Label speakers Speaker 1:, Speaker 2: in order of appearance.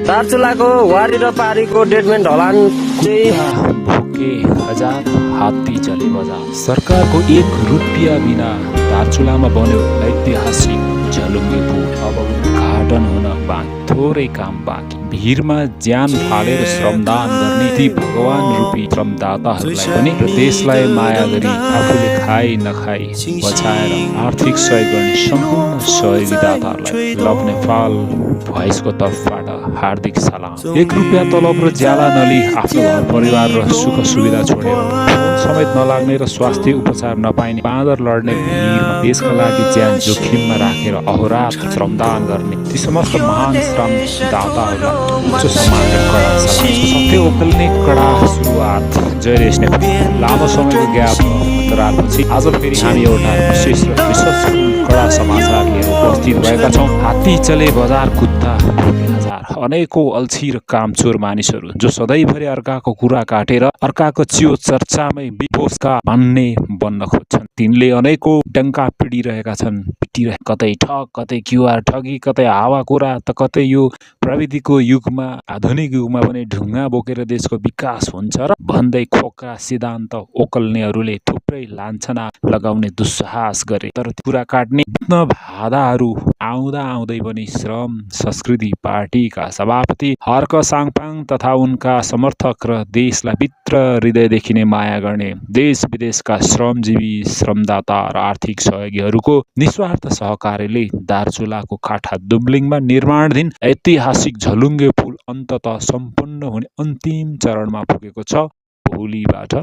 Speaker 1: दार्चुलाको वारी र पारीको डेडमेन ढलान चाहिँ
Speaker 2: भोके हजार हात्ती चले बजार। सरकारको 1 रुपियाँ बिना दार्चुलामा बन्यो ऐतिहासिक झलुङ्गे पुल। अब उद्घाटन हुन बाँकी, थोरै काम बाँकी। भिरमा ज्यान फालेर श्रमदान गर्ने ती भगवान रूपी श्रमदाताहरूलाई पनि र देशलाई माया गरी आफूले खाई नखाई बचाएर आर्थिक सहयोग गर्ने सम्पूर्ण सहयोगी दाताहरूलाई लभ नेपाल भोइसको तर्फबाट हार्दिक सलाम। 1 रुपियाँ तलब र ज्याला नलिई आफ्नो घर परिवार र सुख सुविधा छोडेर फोन समेत नलाग्ने र स्वास्थ्य उपचार नपाइने बाँदर लड्ने भिडमा देशका लागि ज्यान जोखिममा राखेर अहोरात्र श्रमदान गर्ने ती समस्त महान श्रमदाताहरूलाई उच्च सम्मान र कडा सलाम। सत्य ओकल्ने कडा सुरुवात। जय देश नेपाल। लामो समयको ग्याप अन्तरालपछि आज फेरि हामी एउटा विशेष र विश्वसनीय कडा समाचार लिएर उपस्थित भएका छौँ। हात्ती चले बजार कुद्दा हजार। अनेकौं अल्छी र कामचोर मानिसहरू जो सधैँभरि अर्काको कुरा काटेर अर्काको चियो चर्चामै विपोसका भन्ने बन्न खोज्छन्, तिनले अनेकौं डङ्का पिटिरहेका छन्। कतै ठग, कतै क्युआर ठगी, कतै हावा कुरा, त कतै यो प्रविधिको युगमा आधुनिक युगमा पनि ढुङ्गा बोकेर देशको विकास हुन्छ र भन्दै खोक्रा सिद्धान्त ओकल्नेहरूले थुप्रै लान्छना लगाउने दुस्साहस गरे। तर कुरा काट्ने बाधाहरू आउँदा आउँदै पनि श्रम संस्कृति पार्टीका सभापति हर्क साङपाङ तथा उनका समर्थक र देशलाई भित्र हृदयदेखि नै माया गर्ने देश विदेशका श्रमजीवी श्रमदाता र आर्थिक सहयोगीहरूको निस्वार्थ सहकार्यले दार्चुलाको काठा दुब्लिङमा निर्माणाधीन ऐतिहासिक झलुङ्गे पुल अन्ततः सम्पन्न हुने अन्तिम चरणमा पुगेको छ। भोलिबाट